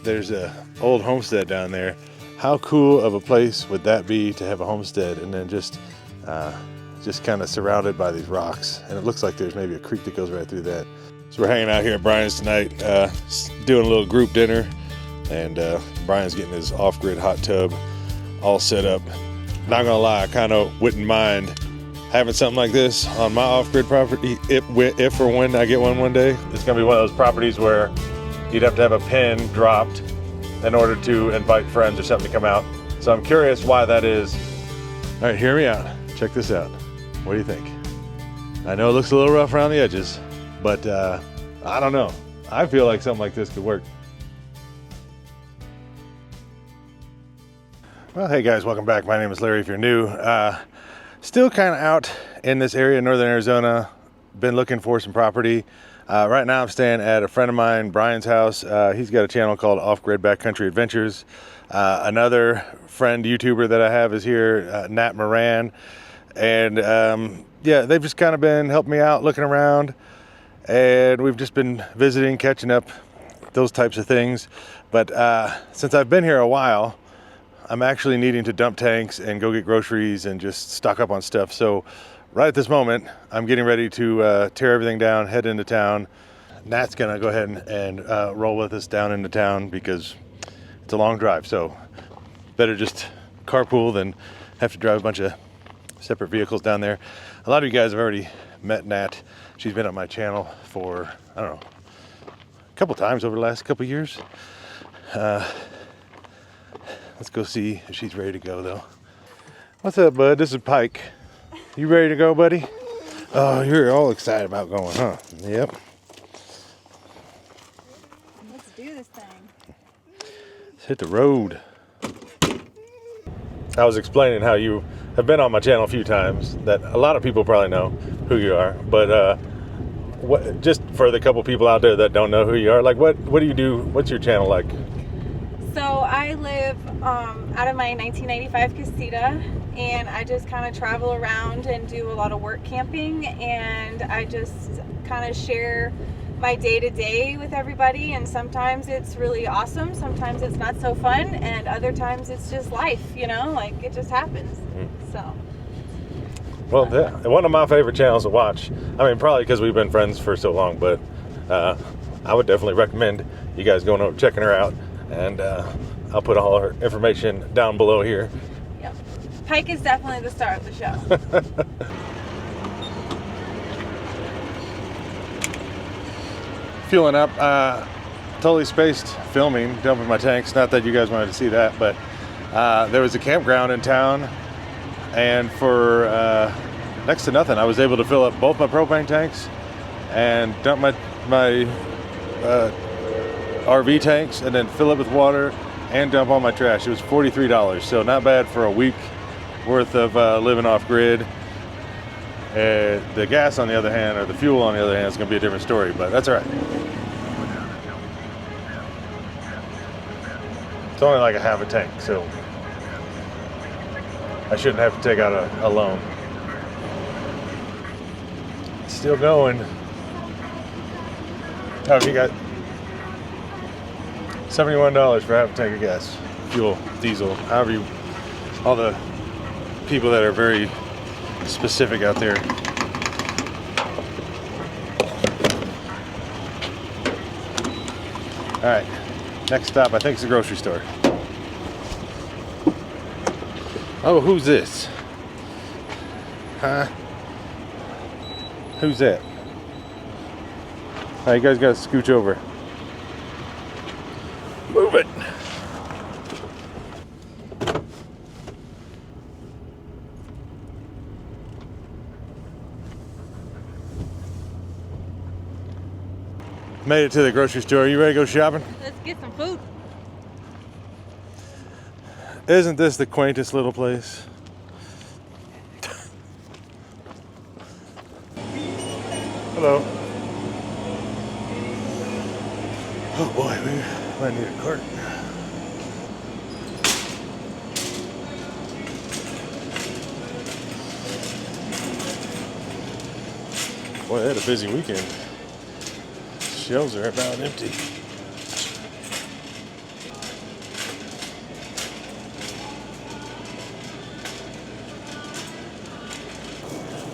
there's a old homestead down there. How cool of a place would that be to have a homestead and then just kind of surrounded by these rocks? And it looks like there's maybe a creek that goes right through that. So we're hanging out here at Brian's tonight, doing a little group dinner, and Brian's getting his off-grid hot tub all set up. Not gonna lie, I kind of wouldn't mind having something like this on my off-grid property if or when I get one day. It's gonna be one of those properties where you'd have to have a pin dropped in order to invite friends or something to come out. So I'm curious why that is. All right, hear me out. Check this out. What do you think? I know it looks a little rough around the edges, but I don't know. I feel like something like this could work. Well, hey guys, welcome back. My name is Larry if you're new. Still kind of out in this area in northern Arizona. Been looking for some property. Right now I'm staying at a friend of mine, Brian's house. He's got a channel called Off-Grid Backcountry Adventures. Another friend YouTuber that I have is here, Nat Moran. And yeah, they've just kind of been helping me out, looking around. And we've just been visiting, catching up, those types of things. But since I've been here a while, I'm actually needing to dump tanks and go get groceries and just stock up on stuff. So right at this moment, I'm getting ready to tear everything down, head into town. Nat's gonna go ahead and roll with us down into town because it's a long drive. So better just carpool than have to drive a bunch of separate vehicles down there. A lot of you guys have already met Nat. She's been on my channel for, I don't know, a couple times over the last couple years. Let's go see if she's ready to go though. What's up, bud? This is Pike. You ready to go, buddy? Oh, you're all excited about going, huh? Yep. Let's do this thing. Let's hit the road. I was explaining how you have been on my channel a few times, that a lot of people probably know who you are, but just for the couple people out there that don't know who you are, like what do you do? What's your channel like? So I live out of my 1995 casita, and I just kind of travel around and do a lot of work camping, and I just kind of share my day-to-day with everybody, and sometimes it's really awesome, sometimes it's not so fun, and other times it's just life, you know, like it just happens. So well, yeah, one of my favorite channels to watch. I mean, probably because we've been friends for so long, but I would definitely recommend you guys going over checking her out, and I'll put all her information down below here. Yep. Pike is definitely the star of the show. Fueling up, totally spaced filming, dumping my tanks. Not that you guys wanted to see that, but there was a campground in town, and for next to nothing, I was able to fill up both my propane tanks and dump my RV tanks, and then fill it with water and dump all my trash. It was $43, so not bad for a week worth of living off grid. The gas, on the other hand, or the fuel, on the other hand, is going to be a different story, but that's all right. It's only like a half a tank, so I shouldn't have to take out a loan. It's still going. Oh, you got $71 for half a tank of gas, fuel, diesel, however you, all the people that are very specific out there. All right, next stop I think is the grocery store. Oh, who's this? Huh? Who's that? All right, you guys gotta scooch over. Move it. Made it to the grocery store. You ready to go shopping? Let's get some food. Isn't this the quaintest little place? Hello. Oh boy, we might need a cart. Boy, they had a busy weekend. Shelves are about empty.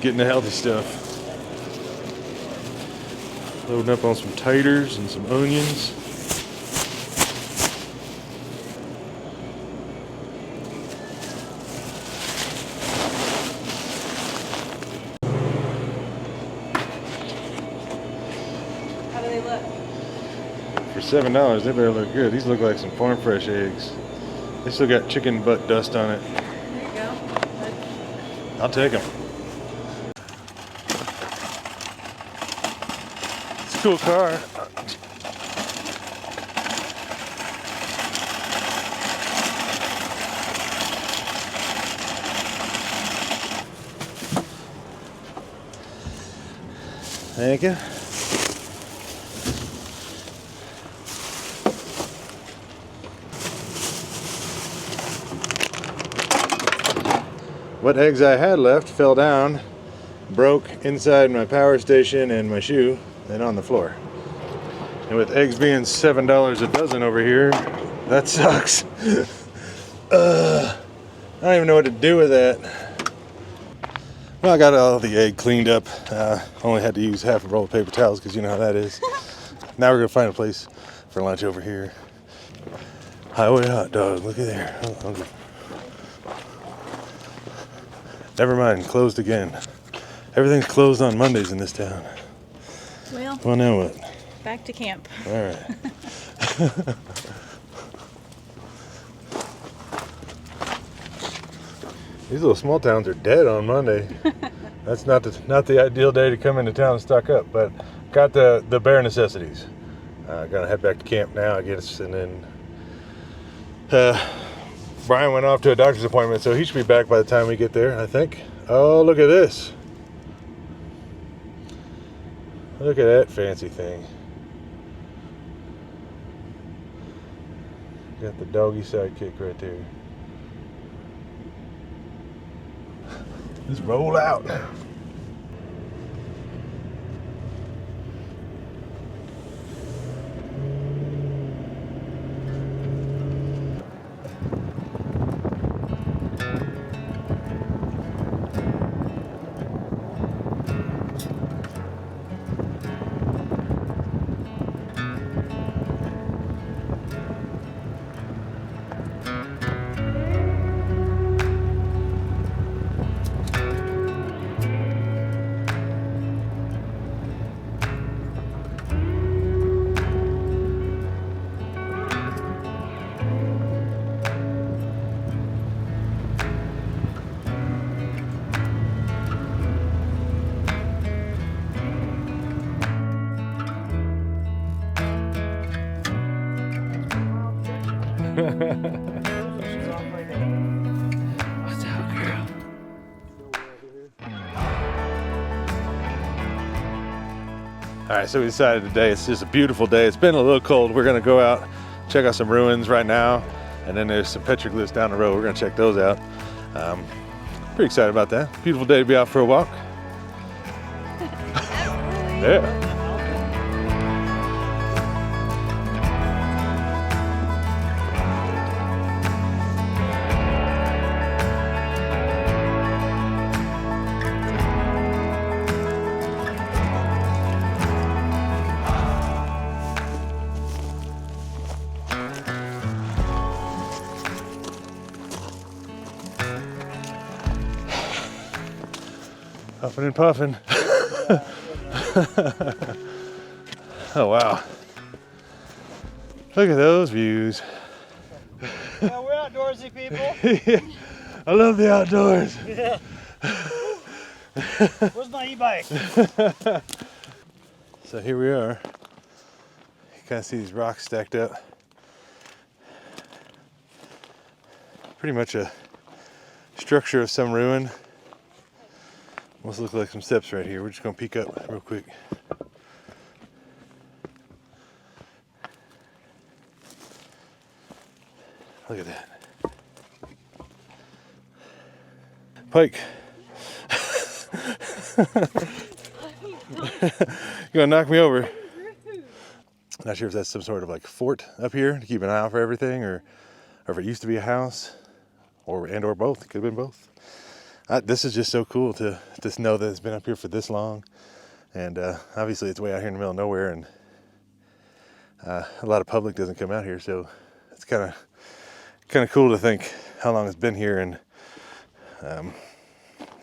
getting the healthy stuff. Loading up on some taters and some onions. How do they look? For $7, they better look good. These look like some farm fresh eggs. They still got chicken butt dust on it. There you go. I'll take them. It's a cool car. Thank you. What eggs I had left fell down, broke inside my power station and my shoe, and on the floor. And with eggs being $7 a dozen over here, that sucks. I don't even know what to do with that. Well, I got all the egg cleaned up. Only had to use half a roll of paper towels because you know how that is. Now we're gonna find a place for lunch over here. Highway hot dog, look at there. Oh, never mind, closed again. Everything's closed on Mondays in this town. Well, now what? Back to camp. All right. These little small towns are dead on Monday. That's not the ideal day to come into town and stock up, but got the bare necessities. Gonna head back to camp now, I guess, and then Brian went off to a doctor's appointment, so he should be back by the time we get there, I think. Oh, look at this. Look at that fancy thing. Got the doggy sidekick right there. Just roll out. What's up, girl? All right, so we decided today it's just a beautiful day. It's been a little cold. We're gonna go out, check out some ruins right now, and then there's some petroglyphs down the road. We're gonna check those out. Pretty excited about that. Beautiful day to be out for a walk. Yeah. Puffing and puffing. Oh wow. Look at those views. Yeah, we're outdoorsy people. Yeah, I love the outdoors. Yeah. Where's my e-bike? So here we are. You kind of see these rocks stacked up. Pretty much a structure of some ruin. Must look like some steps right here. We're just gonna peek up real quick. Look at that. Pike. You gonna knock me over? Not sure if that's some sort of like fort up here to keep an eye out for everything, or if it used to be a house, or both. It could have been both. This is just so cool to just know that it's been up here for this long. And obviously it's way out here in the middle of nowhere, and a lot of public doesn't come out here, so it's kind of cool to think how long it's been here, and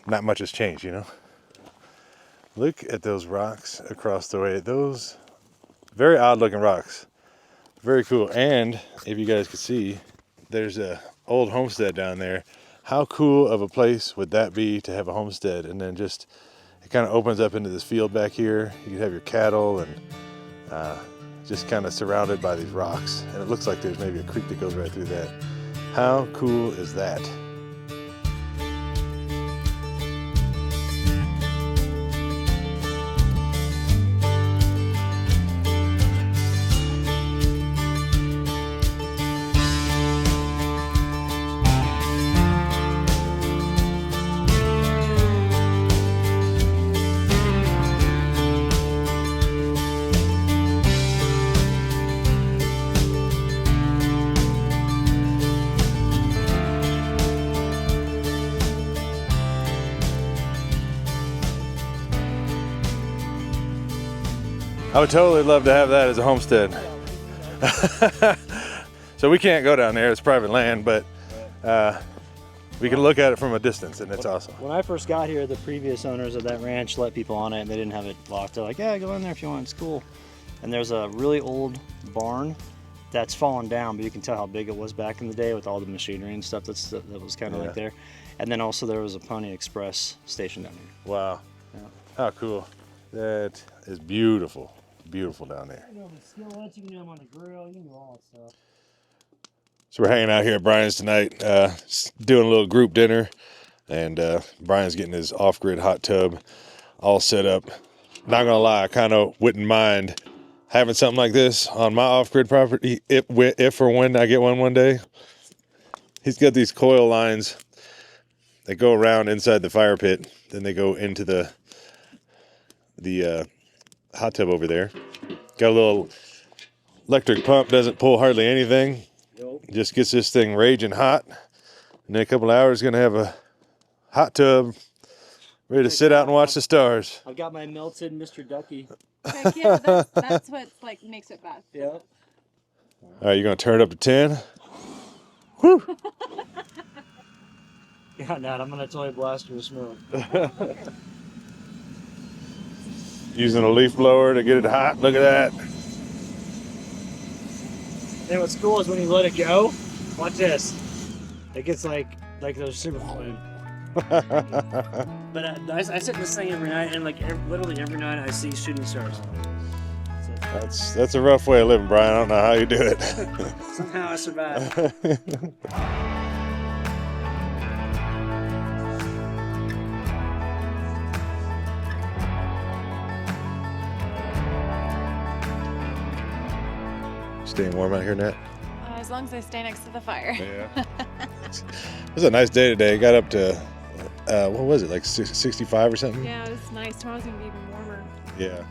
not much has changed, you know. Look at those rocks across the way. Those very odd looking rocks. Very cool. And if you guys could see, there's a old homestead down there. How cool of a place would that be to have a homestead? And then just, it kind of opens up into this field back here. You could have your cattle, and just kind of surrounded by these rocks. And it looks like there's maybe a creek that goes right through that. How cool is that? I would totally love to have that as a homestead. So we can't go down there, it's private land, but we can look at it from a distance, and it's awesome. When I first got here, the previous owners of that ranch let people on it, and they didn't have it locked. They're like, yeah, go in there if you want, it's cool. And there's a really old barn that's fallen down, but you can tell how big it was back in the day with all the machinery and stuff that was kind of like there. And then also there was a Pony Express station down here. Wow. Yeah. How cool. That is beautiful. Beautiful down there. You know, the skillets, you can do them on the grill, you can do all that stuff. So we're hanging out here at Brian's tonight, doing a little group dinner, and Brian's getting his off-grid hot tub all set up. Not gonna lie, I kind of wouldn't mind having something like this on my off-grid property if or when I get one day. He's got these coil lines that go around inside the fire pit, then they go into the hot tub over there. Got a little electric pump, doesn't pull hardly anything. Just gets this thing raging hot. And in a couple hours, gonna have a hot tub ready to sit out and watch the stars. I've got my melted Mr. Ducky. Heck yeah, that's what like makes it best. Yeah. All right, you're gonna turn it up to 10. Woo! Yeah, Nat, I'm gonna totally blast you with smoke. Using a leaf blower to get it hot. Look at that. And what's cool is when you let it go, watch this. It gets like those super flame. But I sit in this thing every night, and like literally every night I see shooting stars. So, That's a rough way of living, Brian. I don't know how you do it. somehow I survive. Staying warm out here, Nat? As long as I stay next to the fire. Yeah. It was a nice day today. Got up to, what was it, like 65 or something? Yeah, it was nice. Tomorrow's going to be even warmer. Yeah.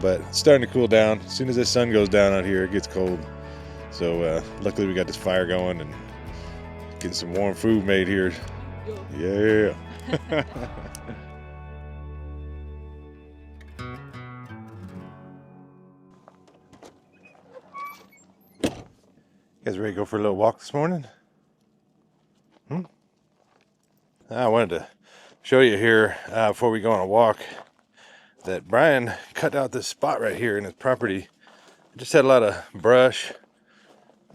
But it's starting to cool down. As soon as the sun goes down out here, it gets cold. So luckily we got this fire going and getting some warm food made here. Yeah. You guys ready to go for a little walk this morning? I wanted to show you here before we go on a walk that Brian cut out this spot right here in his property. It just had a lot of brush,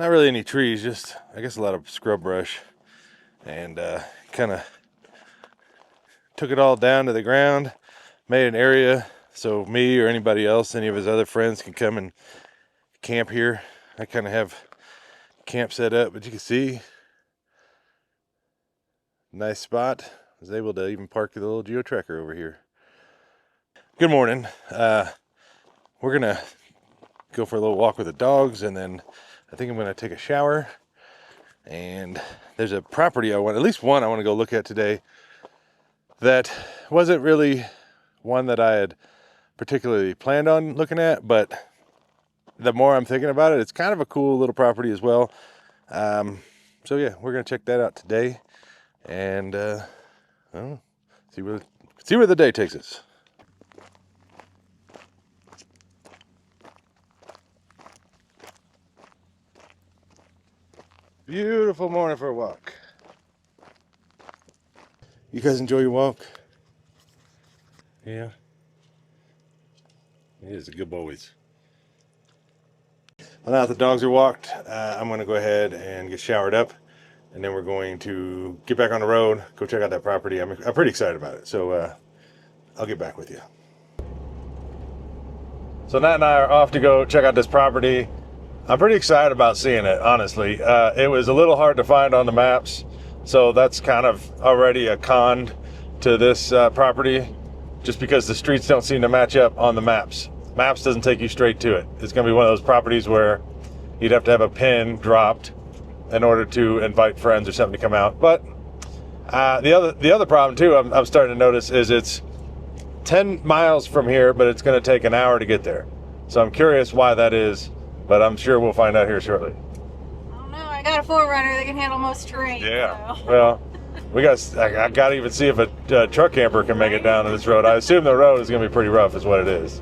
not really any trees, just I guess a lot of scrub brush, and kind of took it all down to the ground, made an area so me or anybody else, any of his other friends, can come and camp here. I kind of have camp set up, but you can see nice spot. I was able to even park the little geo tracker over here. Good morning. We're gonna go for a little walk with the dogs, and then I think I'm gonna take a shower. And there's a property at least one I want to go look at today that wasn't really one that I had particularly planned on looking at, but the more I'm thinking about it, it's kind of a cool little property as well. So yeah, we're gonna check that out today, and Well, see where the day takes us. Beautiful morning for a walk. You guys enjoy your walk? Yeah. He is a good boys. Well, now that the dogs are walked, I'm going to go ahead and get showered up, and then we're going to get back on the road, go check out that property. I'm pretty excited about it, so I'll get back with you. So Nat and I are off to go check out this property. I'm pretty excited about seeing it, honestly. It was a little hard to find on the maps, so that's kind of already a con to this property, just because the streets don't seem to match up on the maps. Maps doesn't take you straight to it. It's going to be one of those properties where you'd have to have a pin dropped in order to invite friends or something to come out. But the other problem too, I'm starting to notice, is it's 10 miles from here, but it's going to take an hour to get there. So I'm curious why that is, but I'm sure we'll find out here shortly. I don't know. I got a 4Runner that can handle most terrain. Yeah. So. Well, I got to even see if a truck camper can make it down on this road. I assume the road is going to be pretty rough, is what it is.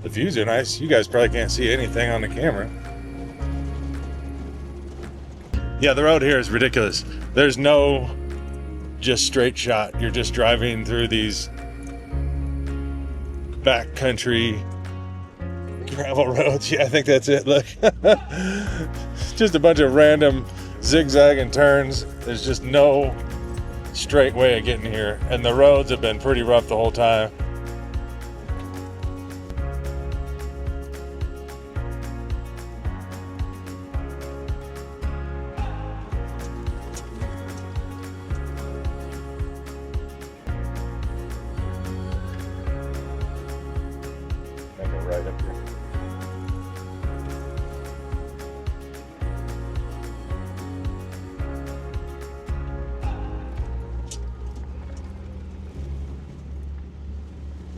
The views are nice. You guys probably can't see anything on the camera. Yeah, the road here is ridiculous. There's no just straight shot. You're just driving through these backcountry gravel roads. Yeah, I think that's it. Look. Just a bunch of random zigzagging turns. There's just no straight way of getting here. And the roads have been pretty rough the whole time. Right up here.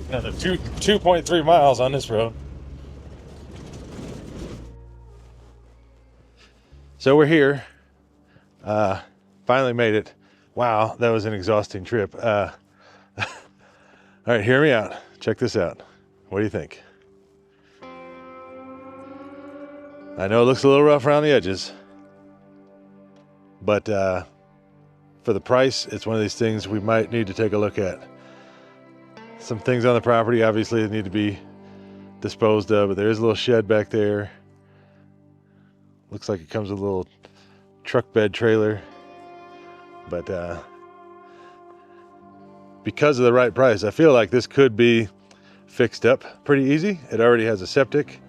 Another 2.3 miles on this road. So we're here. Finally made it. Wow, that was an exhausting trip. All right, hear me out. Check this out. What do you think? I know it looks a little rough around the edges, but for the price, it's one of these things we might need to take a look at. Some things on the property obviously need to be disposed of, but there is a little shed back there. Looks like it comes with a little truck bed trailer, but because of the right price, I feel like this could be fixed up pretty easy. It already has a septic,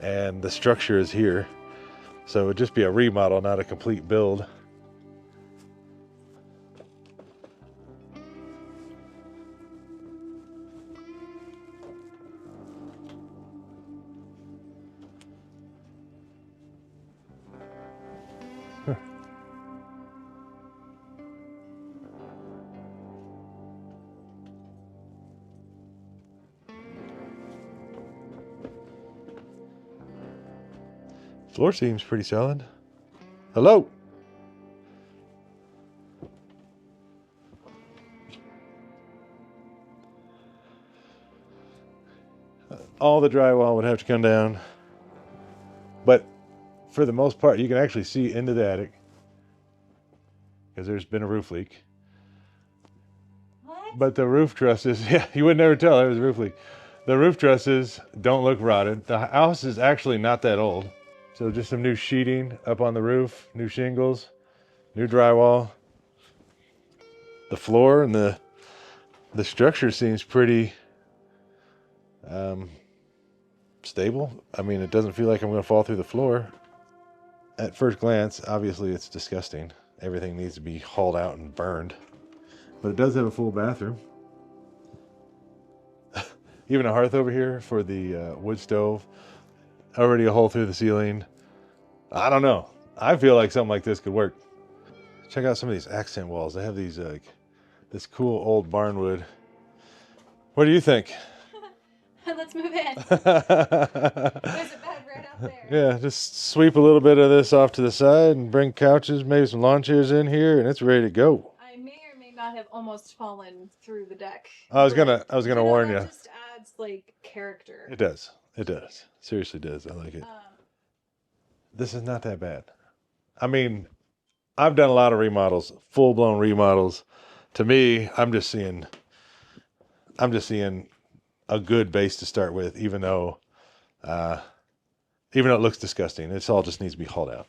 and the structure is here, so it would just be a remodel, not a complete build. Floor seems pretty solid. Hello. All the drywall would have to come down, but for the most part, you can actually see into the attic because there's been a roof leak. What? But the roof trusses, yeah, you would never tell it was a roof leak. The roof trusses don't look rotted. The house is actually not that old. So just some new sheeting up on the roof, new shingles, new drywall. The floor and the structure seems pretty stable. I mean, it doesn't feel like I'm going to fall through the floor. At first glance, obviously it's disgusting. Everything needs to be hauled out and burned. But it does have a full bathroom. Even a hearth over here for the wood stove. Already a hole through the ceiling. I don't know. I feel like something like this could work. check out some of these accent walls. They have these like this cool old barnwood. What do you think? Let's move in. There's a bed right up there. Yeah, just sweep a little bit of this off to the side and bring couches, maybe some lawn chairs in here, and it's ready to go. I may or may not have almost fallen through the deck. I was gonna warn you. It just adds like character. It does. It does. Seriously does. I like it. This is not that bad. I mean, I've done a lot of remodels, full-blown remodels. To me, I'm just seeing a good base to start with, even though it looks disgusting. It all just needs to be hauled out.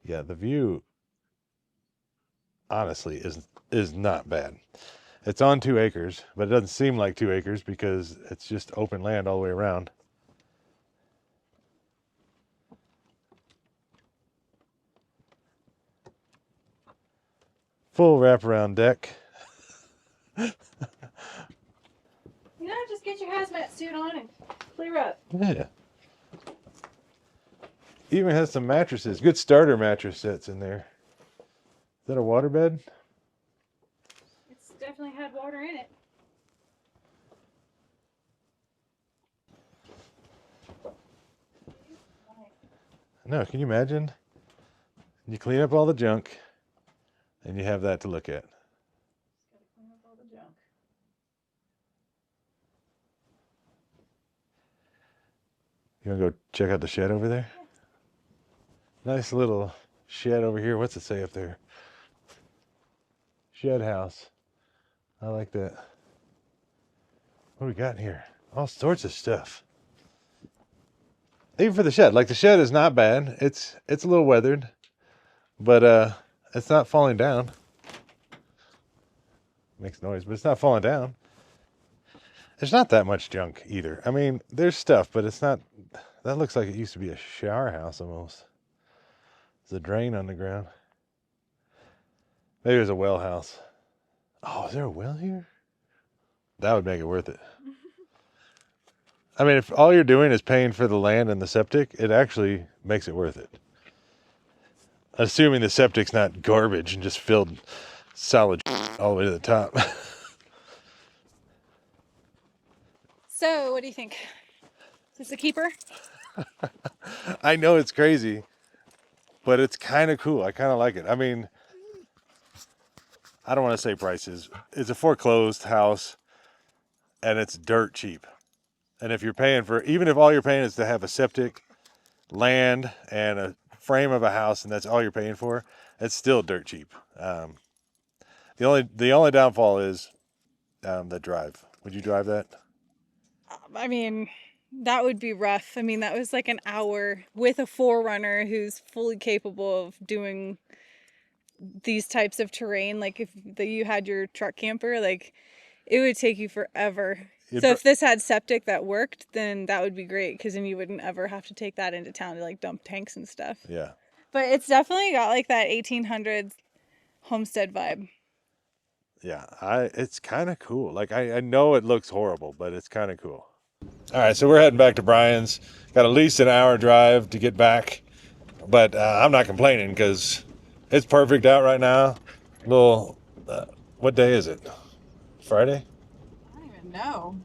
Yeah, the view honestly is not bad. It's on 2 acres, but it doesn't seem like 2 acres because it's just open land all the way around. Full wraparound deck. You know, just get your hazmat suit on and clear up. Yeah. Even has some mattresses. Good starter mattress sets in there. Is that a waterbed? It's definitely had water in it. No, can you imagine? You clean up all the junk and you have that to look at. Gotta clean up all the junk. You want to go check out the shed over there? Nice little shed over here. What's it say up there? Shed house. I like that. What do we got in here? All sorts of stuff. Even for the shed. Like, the shed is not bad. It's a little weathered, but it's not falling down. Makes noise, but it's not falling down. There's not that much junk either. I mean, there's stuff, but it's not. That looks like it used to be a shower house almost. There's a drain on the ground. Maybe there's a well house. Oh, is there a well here? That would make it worth it. I mean, if all you're doing is paying for the land and the septic, it actually makes it worth it. Assuming the septic's not garbage and just filled solid all the way to the top. So, what do you think? Is this a keeper? I know it's crazy, but it's kind of cool. I kind of like it. I mean, I don't want to say prices. It's a foreclosed house and it's dirt cheap. And if you're paying for, even if all you're paying is to have a septic, land, and a frame of a house, and that's all you're paying for, it's still dirt cheap. The only downfall is the drive. Would you drive that? I mean, that would be rough. I mean, that was like an hour with a forerunner who's fully capable of doing these types of terrain. Like, if you had your truck camper, like, it would take you forever. So if this had septic that worked, then that would be great, because then you wouldn't ever have to take that into town to like dump tanks and stuff. Yeah. But it's definitely got like that 1800s homestead vibe. Yeah, it's kind of cool. Like, I know it looks horrible, but it's kind of cool. All right, so we're heading back to Brian's. Got at least an hour drive to get back, but I'm not complaining because it's perfect out right now. What day is it? Friday? I don't even know.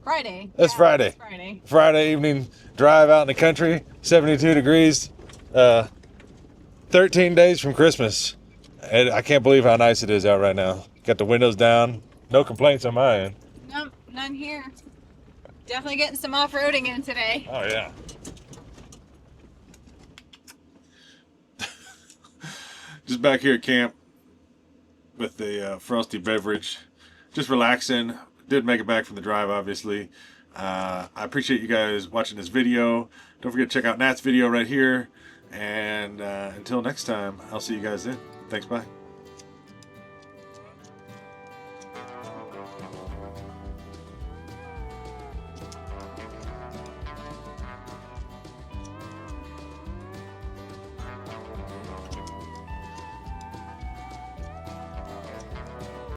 Friday. It's Friday. It's Friday. Friday evening drive out in the country, 72 degrees, 13 days from Christmas. And I can't believe how nice it is out right now. Got the windows down. No complaints on my end. Nope, none here. Definitely getting some off-roading in today. Oh, yeah. Just back here at camp with the frosty beverage. Just relaxing. Did make it back from the drive, obviously. I appreciate you guys watching this video. Don't forget to check out Nat's video right here. And until next time, I'll see you guys then. Thanks, bye.